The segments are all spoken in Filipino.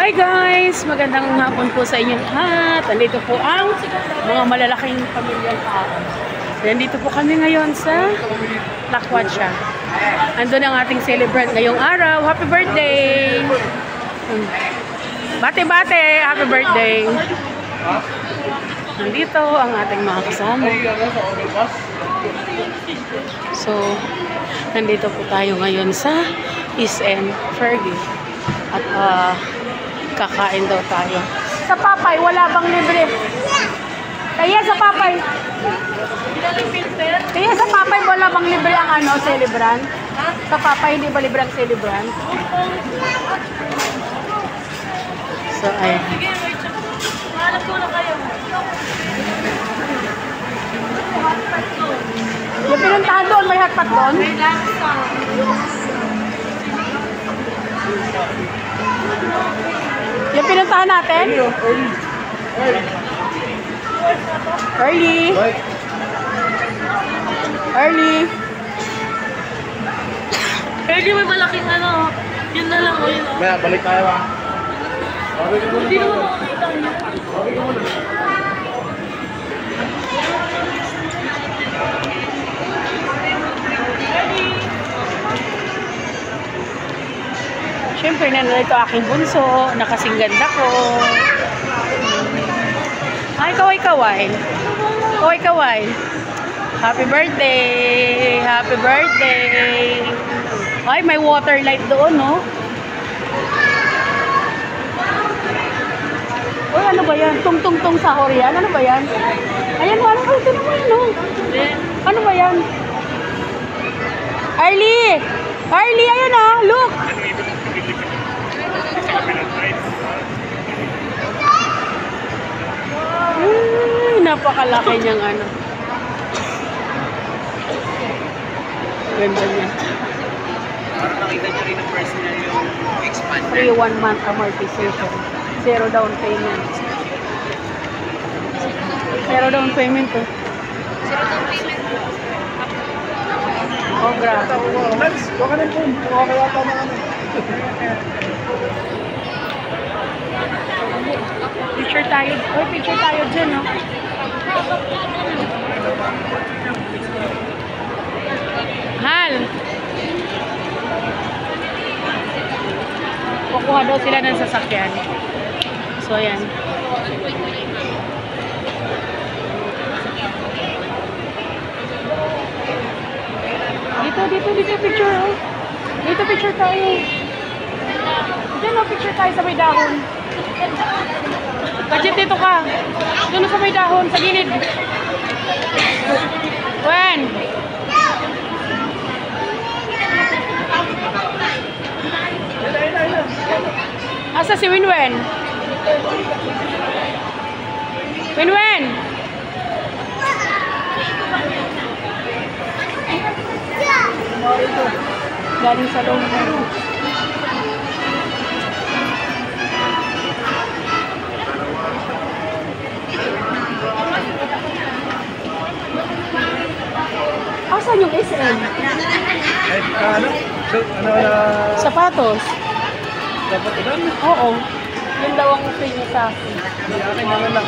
Hi guys! Magandang hapon po sa inyong lahat. Nandito po ang mga malalaking pamilyang tao. Nandito po kami ngayon sa Lakwatsya. Andun ang ating celebrant ngayong araw. Happy birthday! Bate-bate! Happy birthday! Nandito ang ating mga kasama. So, nandito po tayo ngayon sa SM Fergie. At kakain daw tayo. Sa Papay, wala bang libre? Kaya sa Papay. Kaya sa Papay, wala bang libre ang celebrant? Sa Papay, hindi ba libre ang celebrant? So, ayan. Sige, wait. Mahalap ko na kayo. Yung pinuntahan doon, may hotpot doon? May lasa. Yung pinuntahan natin? Early. Pwede may malaking yun na lang. Maya, balik tayo ha. Hindi naman makakita niyo. Siyempre, nandito aking bunso, nakasing ganda ko. Ay, kaway-kaway. Kaway-kaway. Happy birthday! Happy birthday! Ay, may water light doon, no? Uy, ano ba yan? Tung-tung-tung sahur yan? Ano ba yan? Ayan, ano ba ito naman, no? Ano ba yan? Arlie! Arlie, ayun ah! Look! Napakalaki niyang Ganda niya. Para nakita nyo rin ang personal yung expander. Free 1 month amortization. Zero down payment. Zero down payment to. Oh, grabe. Baka na po. Baka yata na Picture tayo. Uy, picture tayo dyan, no? Hal! Kukuha daw sila ng sasakyan. So, ayan. Dito picture, oh. Dito picture tayo. Diyan, oh, picture tayo sa may dahon. Kajit, dito ka. Doon sa may dahon, sa gilid. Wen! Asa si Winwen? Winwen! Galing sa loob. Asan yung SM? Sapatos. Dapat ilan? Oo. Yun daw ang free niya sa akin. Hindi, akin naman lang.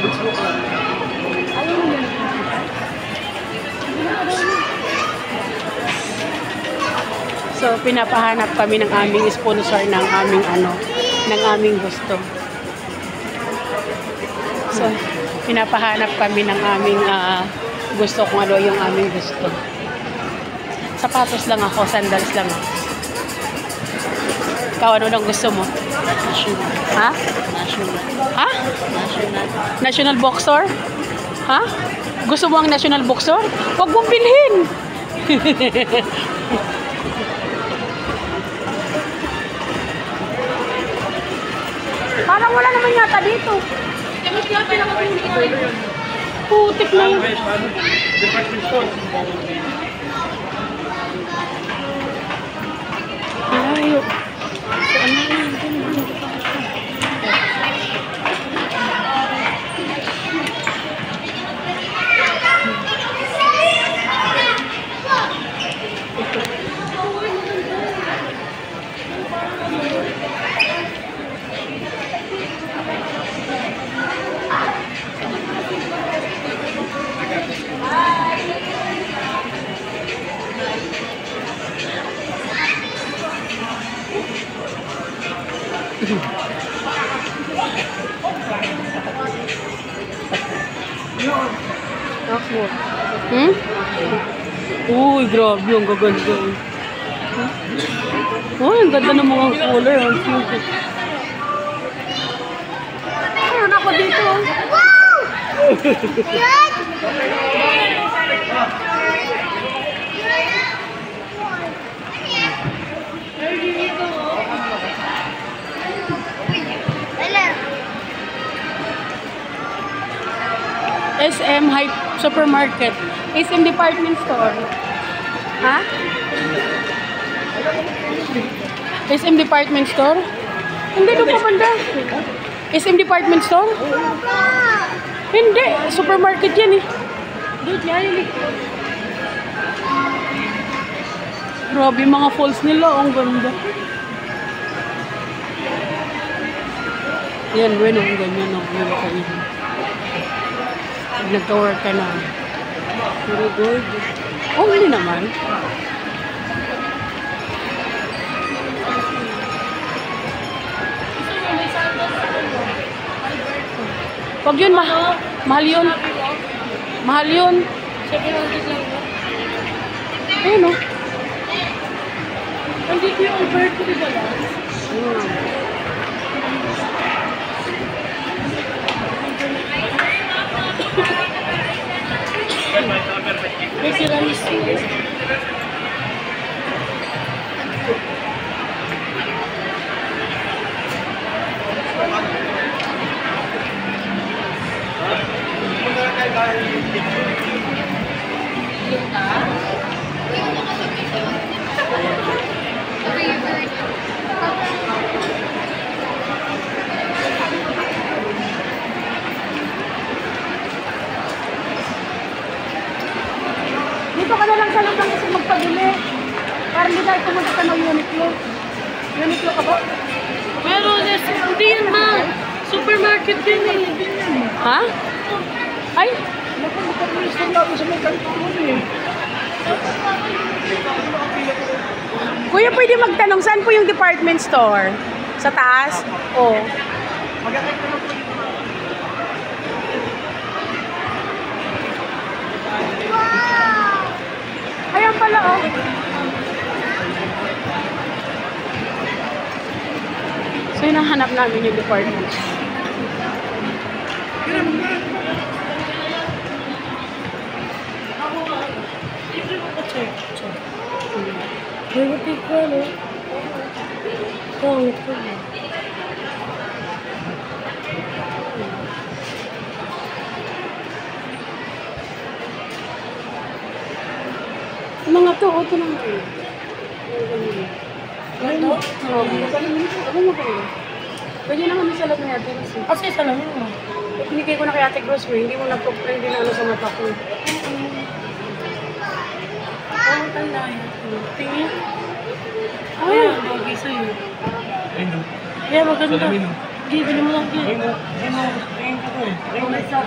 Bootsbook lang. Ayun yun. So, pinapahanap kami ng aming sponsor ng aming gusto. So, pinapahanap kami ng aming gusto kung ano yung aming gusto. Sapatos lang ako, sandals lang ako. Ikaw, ano lang gusto mo? National. Ha? National. Ha? National. National Boxer? Ha? Gusto mo ang National Boxer? Huwag mong bilhin! Parang wala naman yata dito. Putik na yun. Department store. Layo. Ako. Hmm? Uy, grabe. Ang gaganda. Uy, ang ganda ng mga kulay. Ang cute. Ayun ako dito. SM Hype Supermarket. SM Department Store. Ha? SM Department Store? Hindi doon pa banda. SM Department Store? Hindi. Supermarket yan eh. Doon yan eh. Grabe mga falls nila. Ang ganda. Yan, bueno. Ang ganyan. Ang ganyan. Nag-work ka na. Very good. Oh, hindi naman. Pag yun, mahal yun. Mahal yun. 700 lang ba? Ayun o. Andito yung Alberto, di ba lang? May tiramisu. Dito ka na lang sa loob kasi magpabili. Para hindi tayo pumunta ka ng Uniqlo. Uniqlo ka ba? Pero, hindi yan ma. Supermarket yan eh. Ha? Ay? Kuya, pwede magtanong, saan po yung department store? Sa taas? Oo. Ayan pala, oh. So, yun ang hanap namin yung department. Hindi ko ano. Pangit ko ba? Mga to, ito lang ito. Ganito? Oo. Ano mo kayo? Pwede naman sa loob na natin. Kasi isa lang yun. Pinigay ko na kay Ate Grocery, hindi mo na-print din ano sa mata ko. Ang tanda yun. Tingin. Ay! Bagay sa'yo. Ayun. Kaya maganda. Salamin. Sige, bili mo lang yan. Ayun ko eh. Ayun na isa.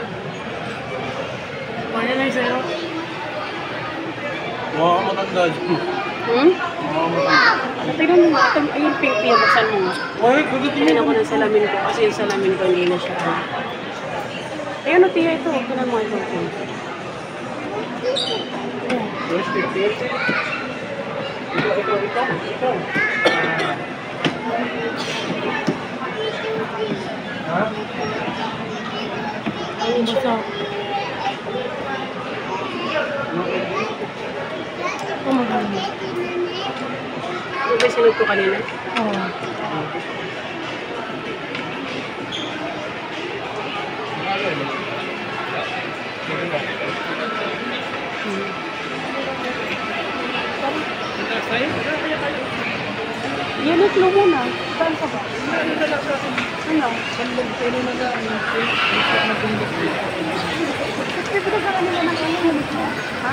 Kaya na sa'yo. Mukha ka matanda. Hmm? Mukha ka matanda. Tignan mo nga. Ito, ayun pink niya. Buksan mo nga. Ay, kagatin Tignan ako ng salamin ko. Kasi yung salamin ko hindi na siya. Ayun o, tiya ito. Tignan mo ito. Ayun basta. Oh, maganda. Ano ba sinod ko kanina? Oo. Uniqlo muna. Saan ka ba? Ano? Kasi pinagawa nila ng ano, Uniqlo. Ha?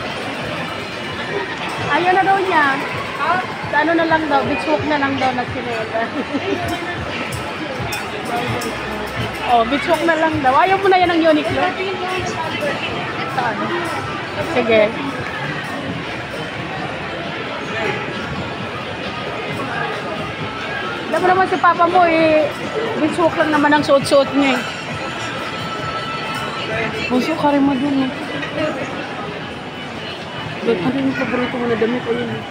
Ayaw na daw niya. Sa ano na lang daw, beach walk na lang daw na sineta. Oh, beach walk na lang daw. Ayaw mo na yan ng Uniqlo? Saan? Sige. Alam mo naman si Papa mo eh, binsuk lang naman ang suot-suot niya eh. Bunso ka rin mo dun eh. Ano yung paborito mo na damit? Ayun eh.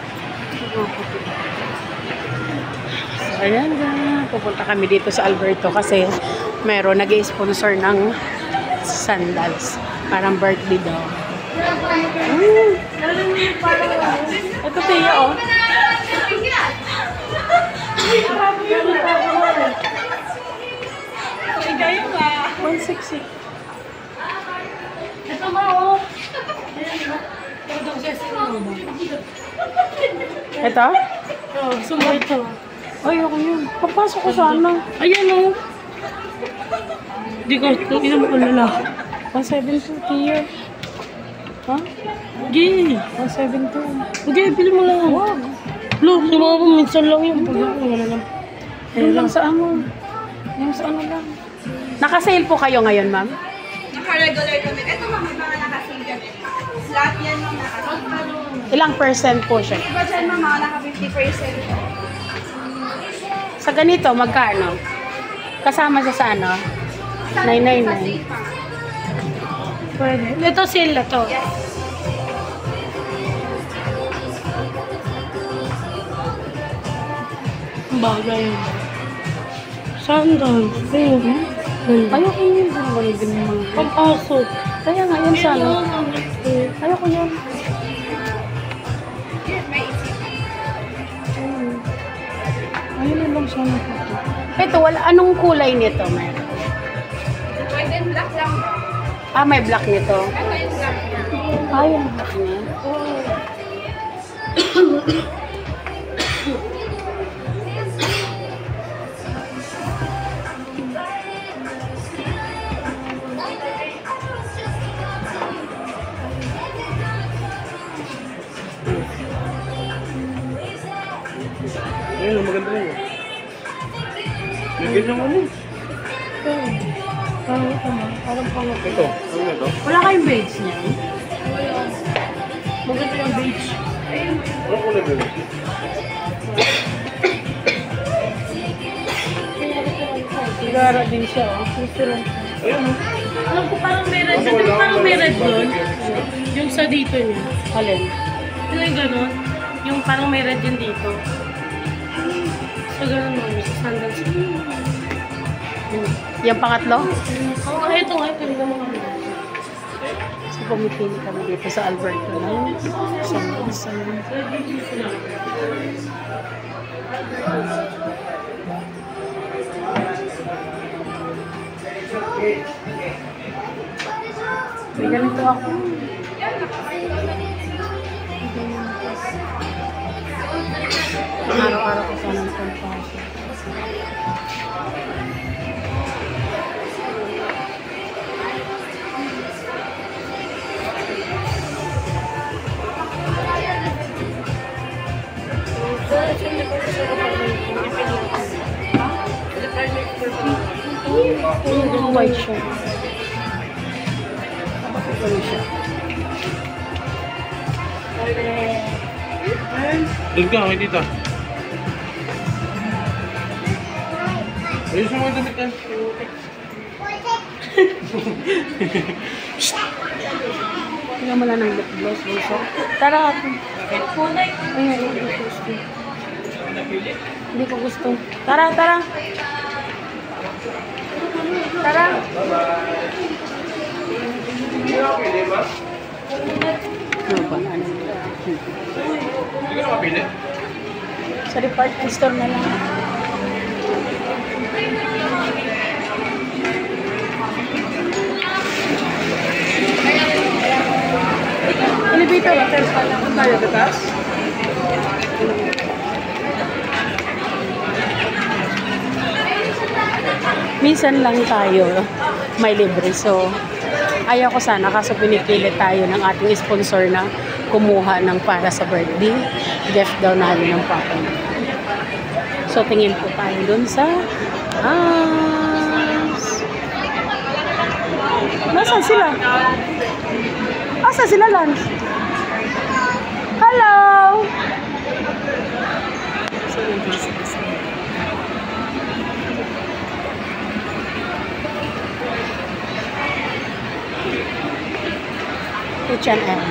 So, ayan na. Pupunta kami dito sa Alberto kasi meron nag-i-sponsor ng sandals. Parang birthday daw. Ito Tia oh. 160. Ito ma, oh. Ito? Oh, sumo ito. Ay, ako yun. Papasok ko sana. Ayan, oh. Di ko, hindi mo ko lalaki. 172 Tia. Ha? Gini. 172. Okay, pili mo lang. Wag. Look, yung mga minsan lang yung pag wala lang. Yung lang sa ano. Yung sa ano lang. Naka-sale po kayo ngayon, ma'am? Naka-regular kami. Ito ma'am, may mga naka-sale kami. Lahat yan ma'am naka-sale. Ilang percent po siya? Iba dyan ma'am, mga naka-50%. Sa ganito, magkano? Kasama siya sa ano? 999. Pwede. Ito sale na to. Bagay. Sandal. Ayun. Ayoko yun. Ano din mga... Pampasok. Kaya nga, yan sana. Ayoko yun. Ayun na lang sana po. Ito, wala. Anong kulay nito, ma'am? Pwede black lang. Ah, may black nito. Ito yung black niya. Ah, yung black niya. Ayun, maganda yun. May ganyan ano. Parang pangit. Ito, ano na ito? Wala kayong beige niya? Maganda yung beige. Ano kulay ba yun? Sigara din siya, oh. Gusto lang. Ayun, Alam ko parang may red. Parang may red doon. Yung sa dito niya. Alin? Ano yung gano'n? Yung parang may red din dito. So gano'n mo. Sa sandals. Yung pangatlo? Oh, ito nga. Ito yung mga So, pumipili kami dito sa Alberto ng sandals. May ganito ako. Araw-araw ko sana ng pampasok. Yung white shirt. Ano siya? doon ka, may dito. Ayun sa mga damit yan. Tingnan mo lang ng lip gloss. Tara. Ayun, hindi ko gusto. Tara, tara. Tara. Ano ba? Hindi ka nakapili? Sa department store na lang. Elevator, hotel pa lang. Tayo, tatas? Minsan lang tayo may libre. So, ayaw ko sana kaso pinipilit tayo ng ating sponsor na kumuha ng para sa birthday. Gift daw namin ng papa niya. So, tingin po tayo dun sa nasaan sila? Nasaan sila, Lance? Hello! So, H&M.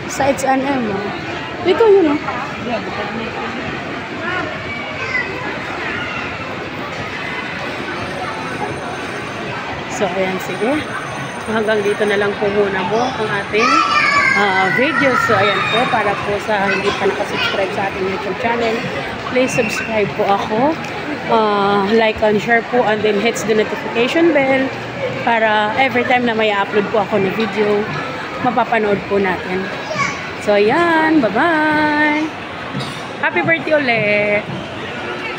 Sa H&M, oh. Dito yun, oh. So, ayan, sige. Hanggang dito na lang po muna po ang ating video. So, ayan po, para po sa hindi pa nakasubscribe sa ating YouTube channel, please subscribe po ako. Like and share po, and then hits the notification bell para every time na may upload po ako ng video, mapapanood po natin. So, ayan. Bye-bye! Happy birthday ulit!